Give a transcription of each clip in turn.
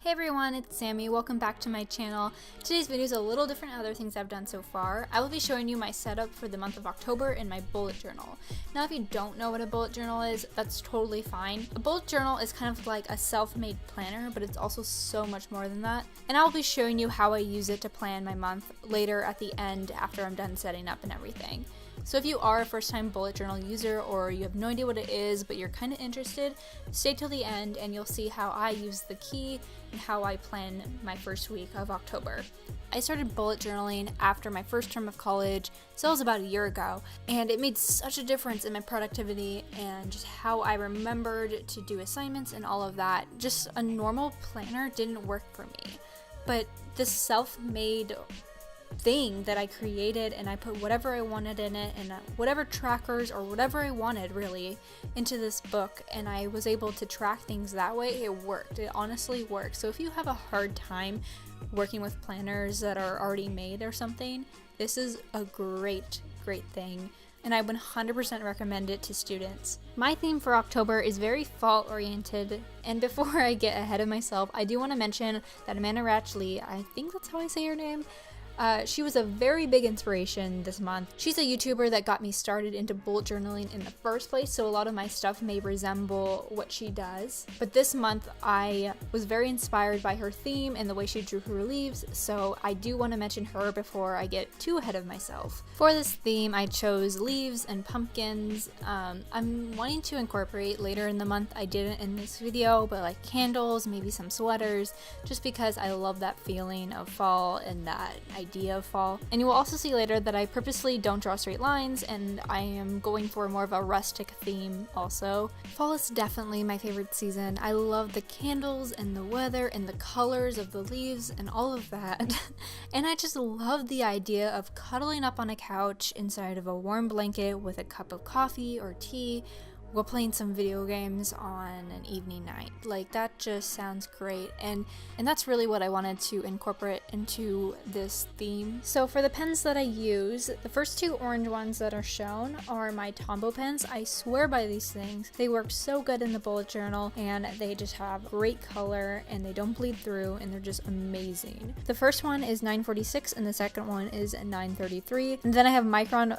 Hey everyone, it's Sammy. Welcome back to my channel. Today's video is a little different than other things I've done so far. I will be showing you my setup for the month of October in my bullet journal. Now if you don't know what a bullet journal is, that's totally fine. A bullet journal is kind of like a self-made planner, but it's also so much more than that. And I will be showing you how I use it to plan my month later at the end after I'm done setting up and everything. So if you are a first-time bullet journal user or you have no idea what it is but you're kind of interested, stay till the end and you'll see how I use the key and how I plan my first week of October. I started bullet journaling after my first term of college, so that was about a year ago, and it made such a difference in my productivity and just how I remembered to do assignments and all of that. Just a normal planner didn't work for me, but this self-made thing that I created, and I put whatever I wanted in it and whatever trackers or whatever I wanted really into this book, and I was able to track things that way. It worked. It honestly worked. So if you have a hard time working with planners that are already made or something, this is a great thing, and I 100% recommend it to students. My theme for October is very fall oriented, and before I get ahead of myself, I do want to mention that Amanda Ratchley, I think that's how I say her name, she was a very big inspiration this month. She's a YouTuber that got me started into bullet journaling in the first place, so a lot of my stuff may resemble what she does. But this month I was very inspired by her theme and the way she drew her leaves, so I do want to mention her before I get too ahead of myself. For this theme I chose leaves and pumpkins. I'm wanting to incorporate later in the month, I didn't in this video, but like candles, maybe some sweaters, just because I love that feeling of fall and that idea of fall. And you will also see later that I purposely don't draw straight lines, and I am going for more of a rustic theme also. Fall is definitely my favorite season. I love the candles and the weather and the colors of the leaves and all of that. And I just love the idea of cuddling up on a couch inside of a warm blanket with a cup of coffee or tea while playing some video games on an evening night. Like, that just sounds great, and that's really what I wanted to incorporate into this theme. So for the pens that I use, the first two orange ones that are shown are my Tombow pens. I swear by these things. They work so good in the bullet journal, and they just have great color, and they don't bleed through, and they're just amazing. The first one is 946 and the second one is 933. And then I have Micron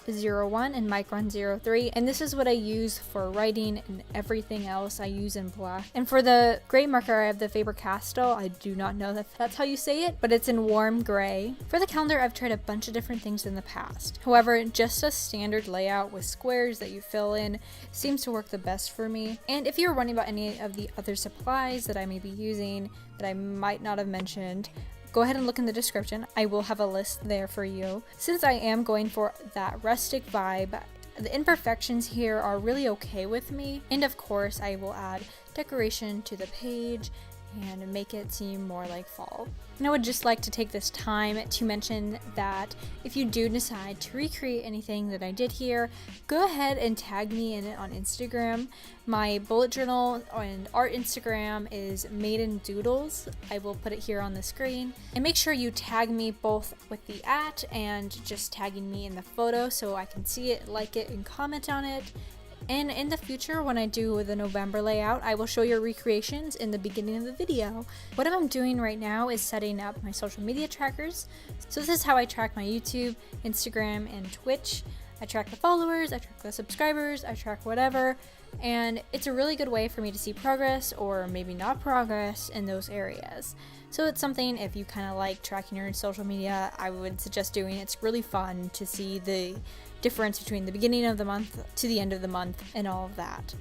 01 and Micron 03, and this is what I use for writing, and everything else I use in black. And for the gray marker, I have the Faber Castell. I do not know if that's how you say it, but it's in warm gray. For the calendar, I've tried a bunch of different things in the past. However, just a standard layout with squares that you fill in seems to work the best for me. And if you're wondering about any of the other supplies that I may be using that I might not have mentioned, go ahead and look in the description. I will have a list there for you. Since I am going for that rustic vibe, the imperfections here are really okay with me, and of course I will add decoration to the page and make it seem more like fall. And I would just like to take this time to mention that if you do decide to recreate anything that I did here, go ahead and tag me in it on Instagram. My bullet journal and art Instagram is Maiden Doodles. I will put it here on the screen. And make sure you tag me both with the @ and just tagging me in the photo so I can see it, like it, and comment on it. And in the future, when I do the November layout, I will show your recreations in the beginning of the video. What I'm doing right now is setting up my social media trackers. So this is how I track my YouTube, Instagram, and Twitch. I track the followers, I track the subscribers, I track whatever, and it's a really good way for me to see progress or maybe not progress in those areas. So it's something, if you kind of like tracking your social media, I would suggest doing. It's really fun to see the difference between the beginning of the month to the end of the month and all of that.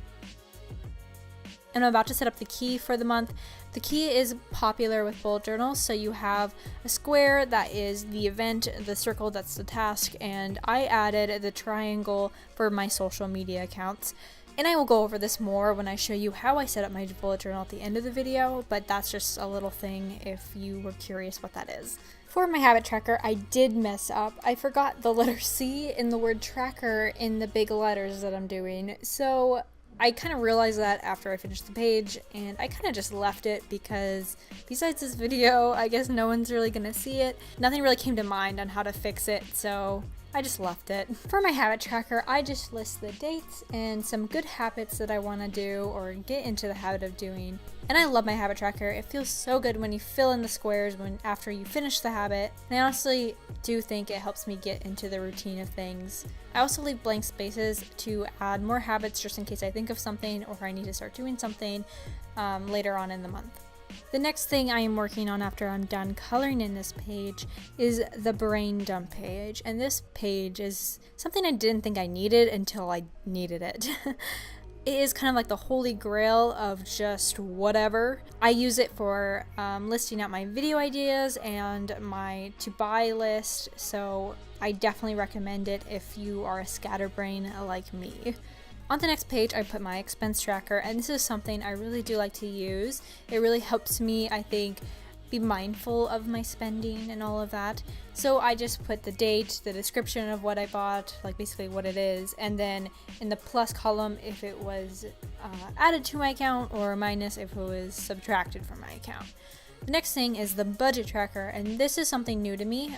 And I'm about to set up the key for the month. The key is popular with bullet journals, so you have a square that is the event, the circle that's the task, and I added the triangle for my social media accounts. And I will go over this more when I show you how I set up my bullet journal at the end of the video, but that's just a little thing if you were curious what that is. For my habit tracker, I did mess up. I forgot the letter C in the word tracker in the big letters that I'm doing. So I kind of realized that after I finished the page, and I kind of just left it because besides this video, I guess no one's really gonna see it. Nothing really came to mind on how to fix it, so I just left it. For my habit tracker, I just list the dates and some good habits that I want to do or get into the habit of doing. And I love my habit tracker. It feels so good when you fill in the squares after you finish the habit. And I honestly do think it helps me get into the routine of things. I also leave blank spaces to add more habits just in case I think of something or I need to start doing something later on in the month. The next thing I am working on after I'm done coloring in this page is the brain dump page. And this page is something I didn't think I needed until I needed it. It is kind of like the holy grail of just whatever. I use it for listing out my video ideas and my to buy list, so I definitely recommend it if you are a scatterbrain like me. On the next page, I put my expense tracker, and this is something I really do like to use. It really helps me, I think, be mindful of my spending and all of that. So I just put the date, the description of what I bought, like basically what it is, and then in the plus column if it was added to my account, or minus if it was subtracted from my account. The next thing is the budget tracker, and this is something new to me.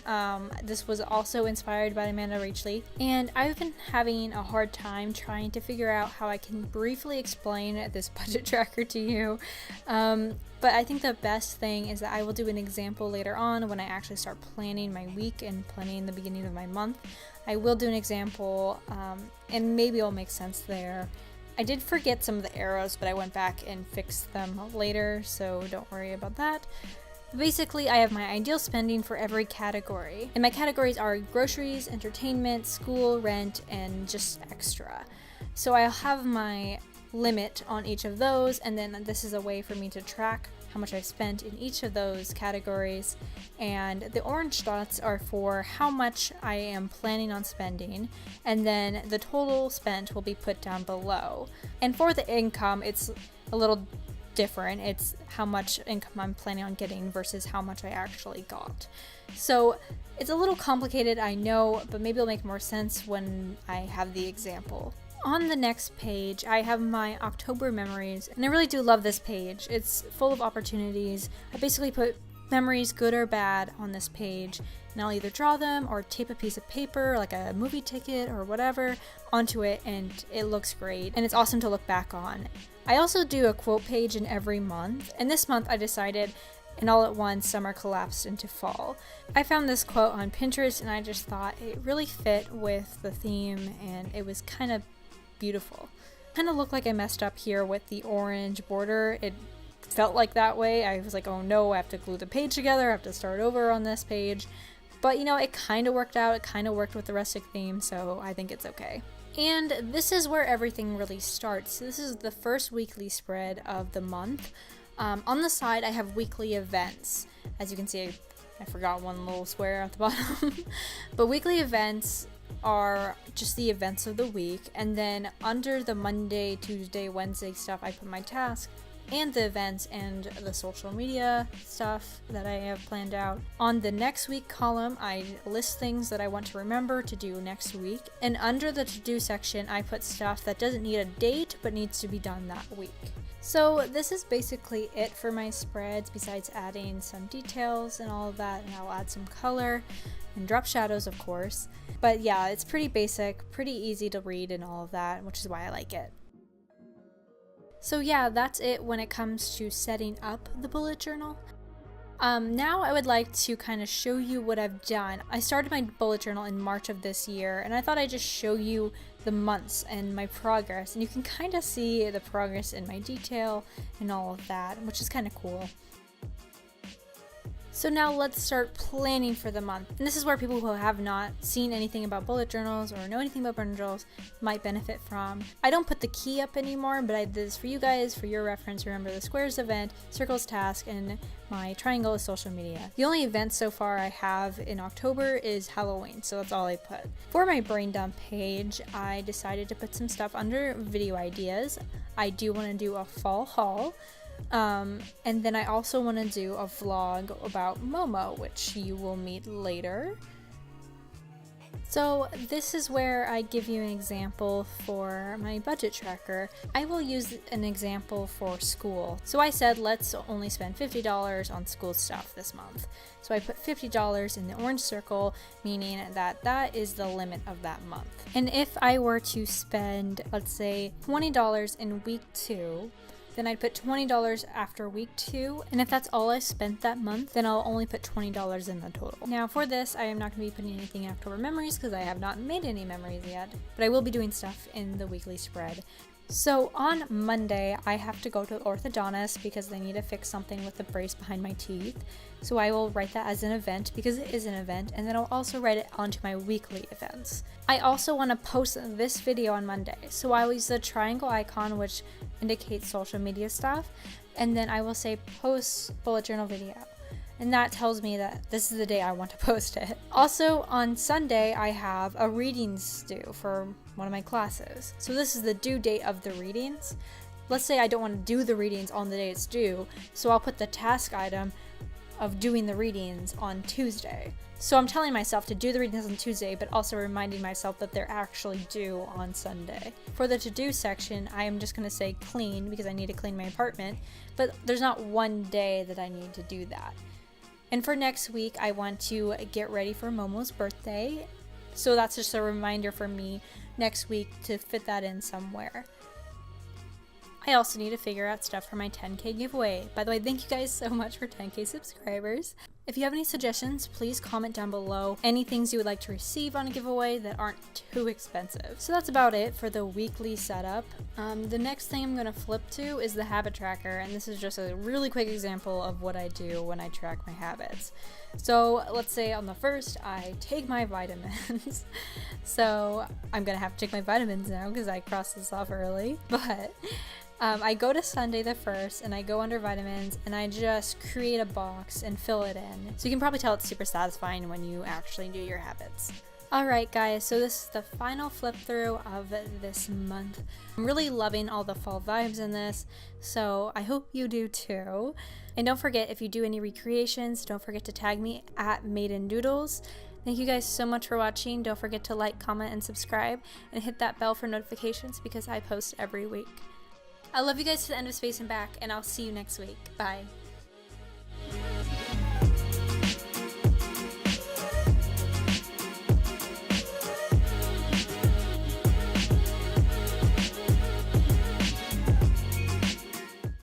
This was also inspired by Amanda Rachley, and I've been having a hard time trying to figure out how I can briefly explain this budget tracker to you. But I think the best thing is that I will do an example later on when I actually start planning my week and planning the beginning of my month. I will do an example, and maybe it'll make sense there. I did forget some of the arrows, but I went back and fixed them later, so don't worry about that. Basically, I have my ideal spending for every category, and my categories are groceries, entertainment, school, rent, and just extra. So I'll have my limit on each of those, and then this is a way for me to track how much I've spent in each of those categories. And the orange dots are for how much I am planning on spending, and then the total spent will be put down below. And for the income, it's a little different. It's how much income I'm planning on getting versus how much I actually got. So it's a little complicated, I know, but maybe it'll make more sense when I have the example. On the next page, I have my October memories, and I really do love this page. It's full of opportunities. I basically put memories, good or bad, on this page, and I'll either draw them or tape a piece of paper, like a movie ticket or whatever, onto it, and it looks great, and it's awesome to look back on. I also do a quote page in every month, and this month I decided, and all at once summer collapsed into fall. I found this quote on Pinterest, and I just thought it really fit with the theme, and it was kind of beautiful. Kind of looked like I messed up here with the orange border. It felt like that way. I was like, oh no, I have to glue the page together, I have to start over on this page. But you know, it kind of worked out. It kind of worked with the rustic theme, so I think it's okay. And this is where everything really starts. This is the first weekly spread of the month. On the side, I have weekly events. As you can see, I forgot one little square at the bottom. But weekly events are just the events of the week, and then under the Monday, Tuesday, Wednesday stuff, I put my task and the events and the social media stuff that I have planned out. On the next week column, I list things that I want to remember to do next week, and under the to-do section, I put stuff that doesn't need a date but needs to be done that week. So this is basically it for my spreads, besides adding some details and all of that, and I'll add some color and drop shadows, of course. But yeah, it's pretty basic, pretty easy to read and all of that, which is why I like it. So yeah, that's it when it comes to setting up the bullet journal. Now I would like to kind of show you what I've done. I started my bullet journal in March of this year, and I thought I'd just show you the months and my progress, and you can kind of see the progress in my detail and all of that, which is kind of cool. So now let's start planning for the month. And this is where people who have not seen anything about bullet journals or know anything about bullet journals might benefit from. I don't put the key up anymore, but I did this for you guys, for your reference. Remember the squares event, circles task, and my triangle is social media. The only event so far I have in October is Halloween, so that's all I put. For my brain dump page, I decided to put some stuff under video ideas. I do want to do a fall haul. And then I also want to do a vlog about Momo, which you will meet later. So this is where I give you an example for my budget tracker. I will use an example for school. So I said let's only spend $50 on school stuff this month. So I put $50 in the orange circle, meaning that that is the limit of that month. And if I were to spend, let's say, $20 in week 2, then I'd put $20 after week 2, and if that's all I spent that month, then I'll only put $20 in the total. Now for this, I am not going to be putting anything in October memories because I have not made any memories yet, but I will be doing stuff in the weekly spread. So on Monday, I have to go to the orthodontist because they need to fix something with the brace behind my teeth. So I will write that as an event because it is an event, and then I'll also write it onto my weekly events. I also want to post this video on Monday, so I will use the triangle icon which indicates social media stuff, and then I will say post bullet journal video. And that tells me that this is the day I want to post it. Also on Sunday, I have a readings due for one of my classes. So this is the due date of the readings. Let's say I don't want to do the readings on the day it's due, so I'll put the task item of doing the readings on Tuesday. So I'm telling myself to do the readings on Tuesday, but also reminding myself that they're actually due on Sunday. For the to-do section, I am just going to say clean because I need to clean my apartment, but there's not one day that I need to do that. And for next week, I want to get ready for Momo's birthday. So that's just a reminder for me next week to fit that in somewhere. I also need to figure out stuff for my 10K giveaway. By the way, thank you guys so much for 10K subscribers. If you have any suggestions, please comment down below any things you would like to receive on a giveaway that aren't too expensive. So that's about it for the weekly setup. The next thing I'm going to flip to is the habit tracker, and this is just a really quick example of what I do when I track my habits. So let's say on the first, I take my vitamins. So I'm going to have to take my vitamins now because I crossed this off early, but I go to Sunday the 1st and I go under vitamins and I just create a box and fill it in. So you can probably tell it's super satisfying when you actually do your habits. Alright guys, so this is the final flip through of this month. I'm really loving all the fall vibes in this, so I hope you do too. And don't forget, if you do any recreations, don't forget to tag me at Maiden Doodles. Thank you guys so much for watching. Don't forget to like, comment, and subscribe, and hit that bell for notifications because I post every week. I love you guys to the end of space and back, and I'll see you next week. Bye.